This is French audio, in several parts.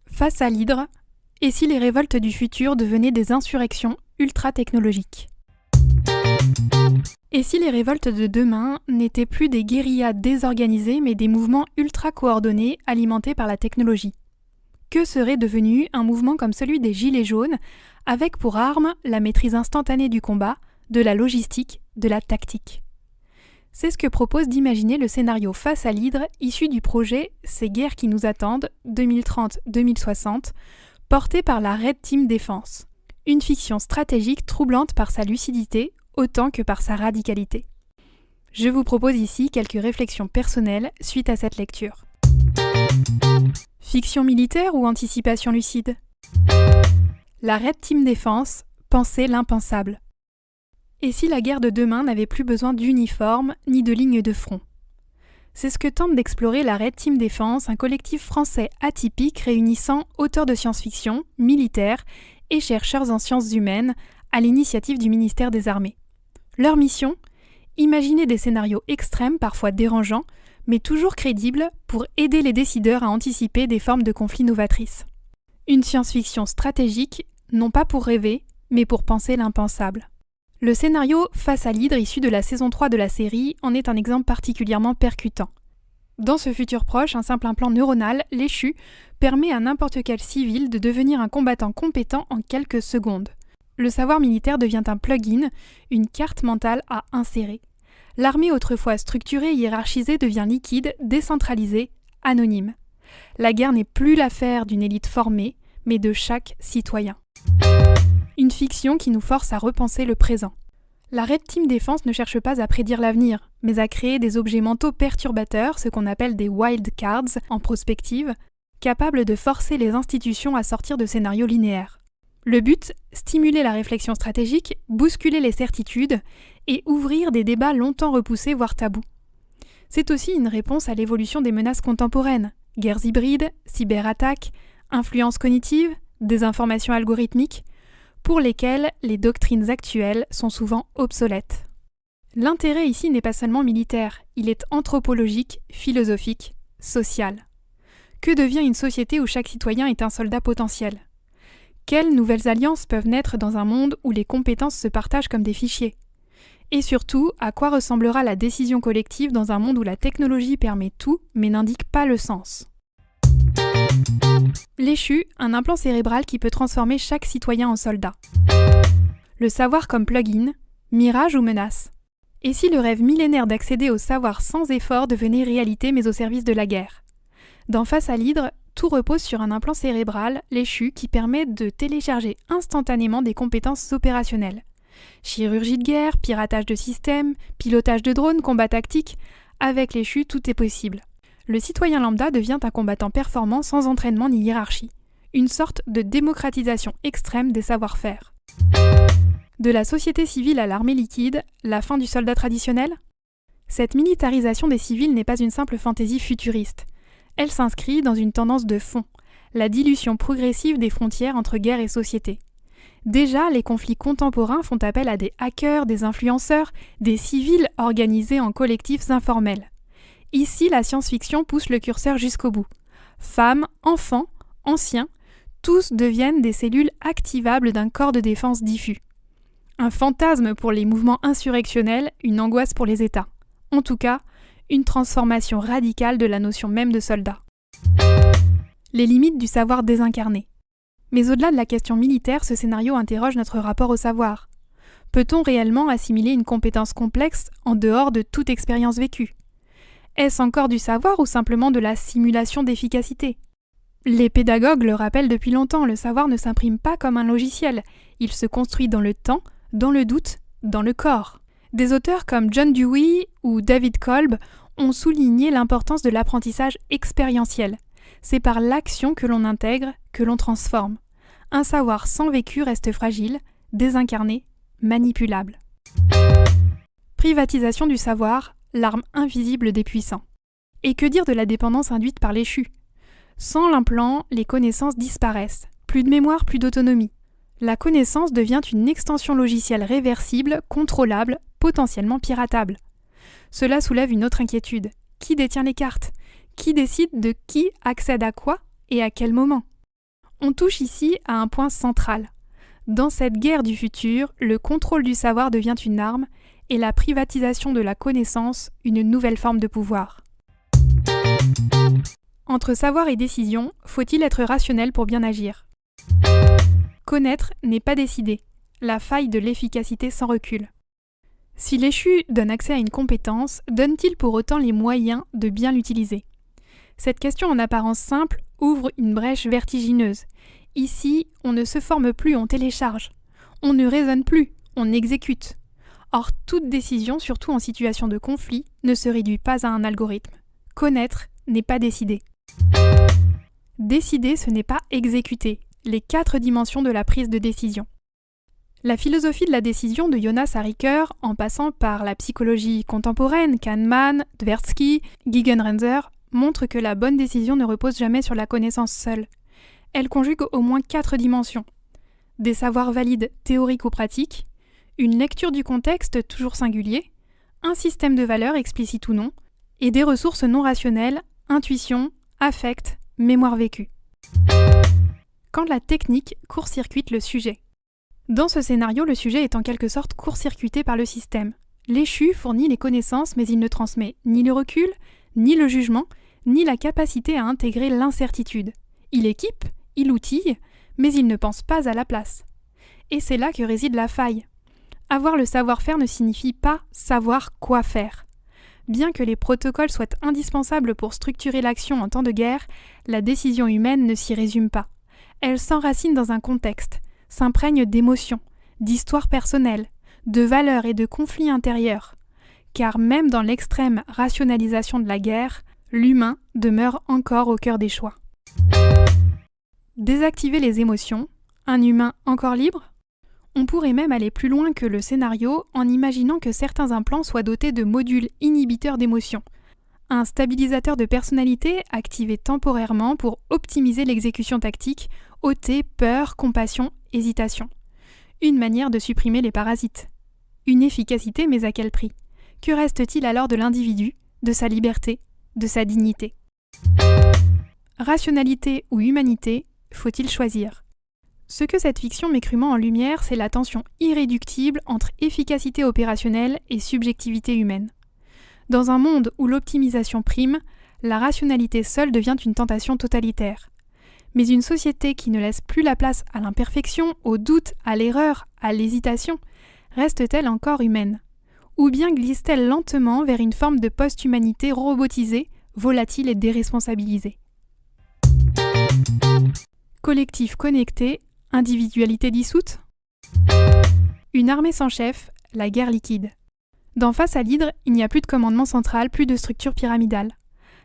Face à l'hydre, et si les révoltes du futur devenaient des insurrections ultra-technologiques ? Et si les révoltes de demain n'étaient plus des guérillas désorganisées mais des mouvements ultra-coordonnés alimentés par la technologie ? Que serait devenu un mouvement comme celui des Gilets jaunes, avec pour arme la maîtrise instantanée du combat, de la logistique, de la tactique ? C'est ce que propose d'imaginer le scénario Face à l'hydre, issu du projet Ces guerres qui nous attendent, 2030-2060, porté par la Red Team Défense. Une fiction stratégique troublante par sa lucidité, autant que par sa radicalité. Je vous propose ici quelques réflexions personnelles suite à cette lecture. Fiction militaire ou anticipation lucide ? La Red Team Défense pensait l'impensable. Et si la guerre de demain n'avait plus besoin d'uniforme ni de lignes de front ? C'est ce que tente d'explorer la Red Team Défense, un collectif français atypique réunissant auteurs de science-fiction, militaires et chercheurs en sciences humaines à l'initiative du ministère des Armées. Leur mission ? Imaginer des scénarios extrêmes, parfois dérangeants, mais toujours crédibles pour aider les décideurs à anticiper des formes de conflits novatrices. Une science-fiction stratégique, non pas pour rêver, mais pour penser l'impensable. Le scénario Face à l'hydre, issu de la saison 3 de la série, en est un exemple particulièrement percutant. Dans ce futur proche, un simple implant neuronal, l'échu, permet à n'importe quel civil de devenir un combattant compétent en quelques secondes. Le savoir militaire devient un plugin, une carte mentale à insérer. L'armée autrefois structurée et hiérarchisée devient liquide, décentralisée, anonyme. La guerre n'est plus l'affaire d'une élite formée, mais de chaque citoyen. Une fiction qui nous force à repenser le présent. La Red Team Défense ne cherche pas à prédire l'avenir, mais à créer des objets mentaux perturbateurs, ce qu'on appelle des wild cards en prospective, capables de forcer les institutions à sortir de scénarios linéaires. Le but, stimuler la réflexion stratégique, bousculer les certitudes et ouvrir des débats longtemps repoussés, voire tabous. C'est aussi une réponse à l'évolution des menaces contemporaines, guerres hybrides, cyberattaques, influences cognitives, désinformation algorithmique, pour lesquelles les doctrines actuelles sont souvent obsolètes. L'intérêt ici n'est pas seulement militaire, il est anthropologique, philosophique, social. Que devient une société où chaque citoyen est un soldat potentiel ? Quelles nouvelles alliances peuvent naître dans un monde où les compétences se partagent comme des fichiers ? Et surtout, à quoi ressemblera la décision collective dans un monde où la technologie permet tout, mais n'indique pas le sens ? L'échu, un implant cérébral qui peut transformer chaque citoyen en soldat. Le savoir comme plugin, mirage ou menace ? Et si le rêve millénaire d'accéder au savoir sans effort devenait réalité mais au service de la guerre ? Dans Face à l'hydre, tout repose sur un implant cérébral, l'échu, qui permet de télécharger instantanément des compétences opérationnelles. Chirurgie de guerre, piratage de systèmes, pilotage de drones, combat tactique, avec l'échu, tout est possible. Le citoyen lambda devient un combattant performant sans entraînement ni hiérarchie. Une sorte de démocratisation extrême des savoir-faire. De la société civile à l'armée liquide, la fin du soldat traditionnel ? Cette militarisation des civils n'est pas une simple fantaisie futuriste. Elle s'inscrit dans une tendance de fond, la dilution progressive des frontières entre guerre et société. Déjà, les conflits contemporains font appel à des hackers, des influenceurs, des civils organisés en collectifs informels. Ici, la science-fiction pousse le curseur jusqu'au bout. Femmes, enfants, anciens, tous deviennent des cellules activables d'un corps de défense diffus. Un fantasme pour les mouvements insurrectionnels, une angoisse pour les États. En tout cas, une transformation radicale de la notion même de soldat. Les limites du savoir désincarné. Mais au-delà de la question militaire, ce scénario interroge notre rapport au savoir. Peut-on réellement assimiler une compétence complexe en dehors de toute expérience vécue ? Est-ce encore du savoir ou simplement de la simulation d'efficacité ? Les pédagogues le rappellent depuis longtemps, le savoir ne s'imprime pas comme un logiciel, il se construit dans le temps, dans le doute, dans le corps. Des auteurs comme John Dewey ou David Kolb ont souligné l'importance de l'apprentissage expérientiel. C'est par l'action que l'on intègre, que l'on transforme. Un savoir sans vécu reste fragile, désincarné, manipulable. Privatisation du savoir, l'arme invisible des puissants. Et que dire de la dépendance induite par l'échu ? Sans l'implant, les connaissances disparaissent. Plus de mémoire, plus d'autonomie. La connaissance devient une extension logicielle réversible, contrôlable, potentiellement piratable. Cela soulève une autre inquiétude. Qui détient les cartes? Qui décide de qui accède à quoi et à quel moment? On touche ici à un point central. Dans cette guerre du futur, le contrôle du savoir devient une arme et la privatisation de la connaissance une nouvelle forme de pouvoir. Entre savoir et décision, faut-il être rationnel pour bien agir? Connaître n'est pas décider, la faille de l'efficacité sans recul. Si l'échu donne accès à une compétence, donne-t-il pour autant les moyens de bien l'utiliser? Cette question en apparence simple ouvre une brèche vertigineuse. Ici, on ne se forme plus, on télécharge. On ne raisonne plus, on exécute. Or, toute décision, surtout en situation de conflit, ne se réduit pas à un algorithme. Connaître n'est pas décider. Décider, ce n'est pas exécuter, les 4 dimensions de la prise de décision. La philosophie de la décision de Jonas Harriker, en passant par la psychologie contemporaine, Kahneman, Tversky, Gigerenzer, montre que la bonne décision ne repose jamais sur la connaissance seule. Elle conjugue au moins 4 dimensions. Des savoirs valides théoriques ou pratiques, une lecture du contexte toujours singulier, un système de valeurs explicite ou non, et des ressources non rationnelles, intuition, affect, mémoire vécue. Quand la technique court-circuite le sujet. Dans ce scénario, le sujet est en quelque sorte court-circuité par le système. L'échu fournit les connaissances, mais il ne transmet ni le recul, ni le jugement, ni la capacité à intégrer l'incertitude. Il équipe, il outille, mais il ne pense pas à la place. Et c'est là que réside la faille. Avoir le savoir-faire ne signifie pas savoir quoi faire. Bien que les protocoles soient indispensables pour structurer l'action en temps de guerre, la décision humaine ne s'y résume pas. Elle s'enracine dans un contexte, s'imprègne d'émotions, d'histoires personnelles, de valeurs et de conflits intérieurs. Car même dans l'extrême rationalisation de la guerre, l'humain demeure encore au cœur des choix. Désactiver les émotions, un humain encore libre? On pourrait même aller plus loin que le scénario en imaginant que certains implants soient dotés de modules inhibiteurs d'émotions, un stabilisateur de personnalité activé temporairement pour optimiser l'exécution tactique, ôter peur, compassion, hésitation. Une manière de supprimer les parasites. Une efficacité, mais à quel prix? Que reste-t-il alors de l'individu, de sa liberté, de sa dignité? Rationalité ou humanité, faut-il choisir? Ce que cette fiction met crûment en lumière, c'est la tension irréductible entre efficacité opérationnelle et subjectivité humaine. Dans un monde où l'optimisation prime, la rationalité seule devient une tentation totalitaire. Mais une société qui ne laisse plus la place à l'imperfection, au doute, à l'erreur, à l'hésitation, reste-t-elle encore humaine? Ou bien glisse-t-elle lentement vers une forme de post-humanité robotisée, volatile et déresponsabilisée? Collectif connecté, individualité dissoute? Une armée sans chef, la guerre liquide. Dans Face à l'hydre, il n'y a plus de commandement central, plus de structure pyramidale.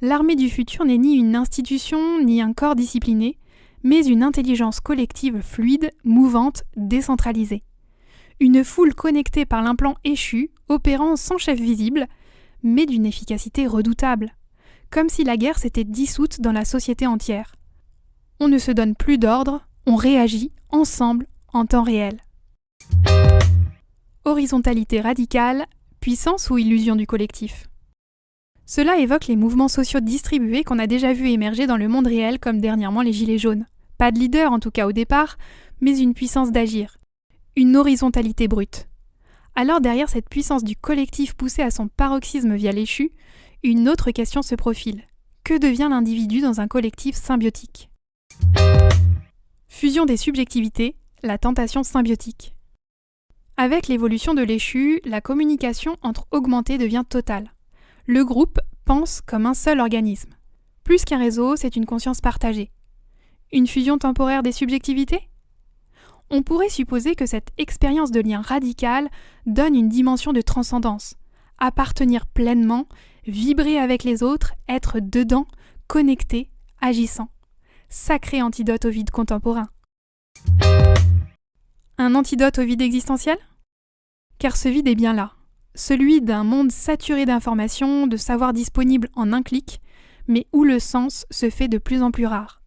L'armée du futur n'est ni une institution, ni un corps discipliné, mais une intelligence collective fluide, mouvante, décentralisée. Une foule connectée par l'implant échu, opérant sans chef visible, mais d'une efficacité redoutable. Comme si la guerre s'était dissoute dans la société entière. On ne se donne plus d'ordre, on réagit ensemble, en temps réel. Horizontalité radicale, puissance ou illusion du collectif? Cela évoque les mouvements sociaux distribués qu'on a déjà vus émerger dans le monde réel comme dernièrement les Gilets jaunes. Pas de leader en tout cas au départ, mais une puissance d'agir. Une horizontalité brute. Alors derrière cette puissance du collectif poussée à son paroxysme via l'échu, une autre question se profile. Que devient l'individu dans un collectif symbiotique? Fusion des subjectivités, la tentation symbiotique. Avec l'évolution de l'échu, la communication entre augmentés devient totale. Le groupe pense comme un seul organisme. Plus qu'un réseau, c'est une conscience partagée. Une fusion temporaire des subjectivités? On pourrait supposer que cette expérience de lien radical donne une dimension de transcendance. Appartenir pleinement, vibrer avec les autres, être dedans, connecté, agissant. Sacré antidote au vide contemporain. Un antidote au vide existentiel? Car ce vide est bien là. Celui d'un monde saturé d'informations, de savoirs disponibles en un clic, mais où le sens se fait de plus en plus rare.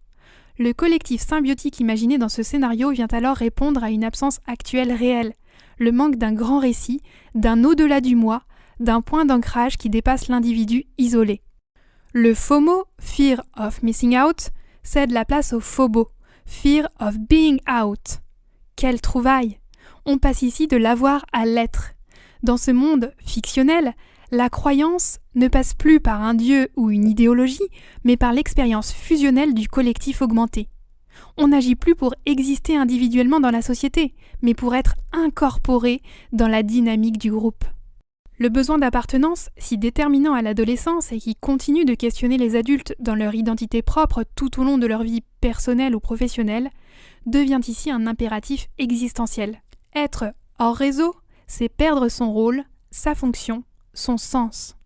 Le collectif symbiotique imaginé dans ce scénario vient alors répondre à une absence actuelle réelle, le manque d'un grand récit, d'un au-delà du moi, d'un point d'ancrage qui dépasse l'individu isolé. Le FOMO, Fear of Missing Out, cède la place au FOBO, Fear of Being Out. Quelle trouvaille! On passe ici de l'avoir à l'être. Dans ce monde fictionnel, la croyance ne passe plus par un dieu ou une idéologie, mais par l'expérience fusionnelle du collectif augmenté. On n'agit plus pour exister individuellement dans la société, mais pour être incorporé dans la dynamique du groupe. Le besoin d'appartenance, si déterminant à l'adolescence et qui continue de questionner les adultes dans leur identité propre tout au long de leur vie personnelle ou professionnelle, devient ici un impératif existentiel. Être hors réseau, c'est perdre son rôle, sa fonction, son sens.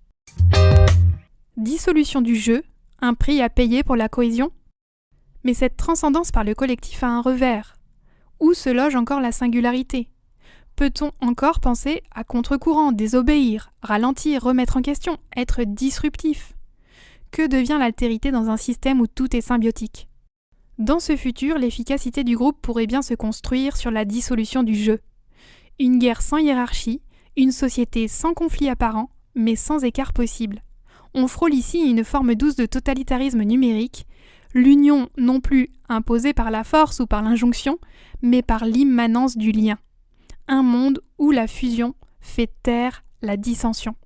Dissolution du jeu, un prix à payer pour la cohésion? Mais cette transcendance par le collectif a un revers. Où se loge encore la singularité? Peut-on encore penser à contre-courant, désobéir, ralentir, remettre en question, être disruptif? Que devient l'altérité dans un système où tout est symbiotique? Dans ce futur, l'efficacité du groupe pourrait bien se construire sur la dissolution du jeu. Une guerre sans hiérarchie, une société sans conflit apparent, mais sans écart possible. On frôle ici une forme douce de totalitarisme numérique, l'union non plus imposée par la force ou par l'injonction, mais par l'immanence du lien. Un monde où la fusion fait taire la dissension.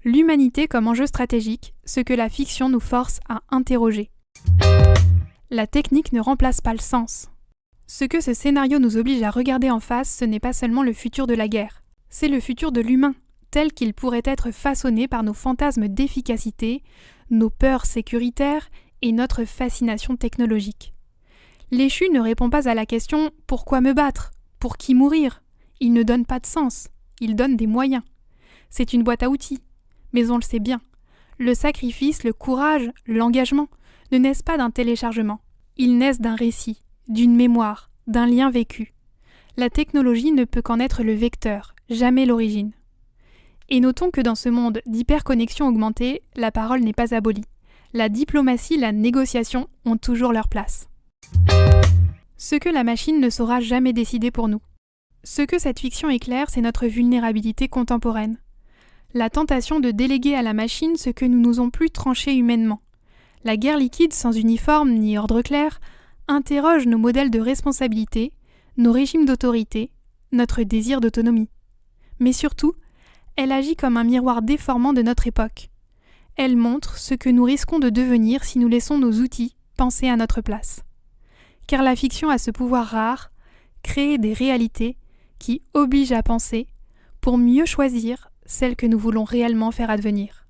L'humanité comme enjeu stratégique, ce que la fiction nous force à interroger. La technique ne remplace pas le sens. Ce que ce scénario nous oblige à regarder en face, ce n'est pas seulement le futur de la guerre, c'est le futur de l'humain, tel qu'il pourrait être façonné par nos fantasmes d'efficacité, nos peurs sécuritaires et notre fascination technologique. L'échu ne répond pas à la question « Pourquoi me battre ? Pour qui mourir ?» Il ne donne pas de sens, il donne des moyens. C'est une boîte à outils, mais on le sait bien. Le sacrifice, le courage, l'engagement ne naissent pas d'un téléchargement. Ils naissent d'un récit, d'une mémoire, d'un lien vécu. La technologie ne peut qu'en être le vecteur, jamais l'origine. Et notons que dans ce monde d'hyperconnexion augmentée, la parole n'est pas abolie. La diplomatie, la négociation ont toujours leur place. Ce que la machine ne saura jamais décider pour nous. Ce que cette fiction éclaire, c'est notre vulnérabilité contemporaine. La tentation de déléguer à la machine ce que nous n'osons plus trancher humainement. La guerre liquide sans uniforme ni ordre clair interroge nos modèles de responsabilité, nos régimes d'autorité, notre désir d'autonomie. Mais surtout, elle agit comme un miroir déformant de notre époque. Elle montre ce que nous risquons de devenir si nous laissons nos outils penser à notre place. Car la fiction a ce pouvoir rare, créer des réalités qui obligent à penser pour mieux choisir celles que nous voulons réellement faire advenir.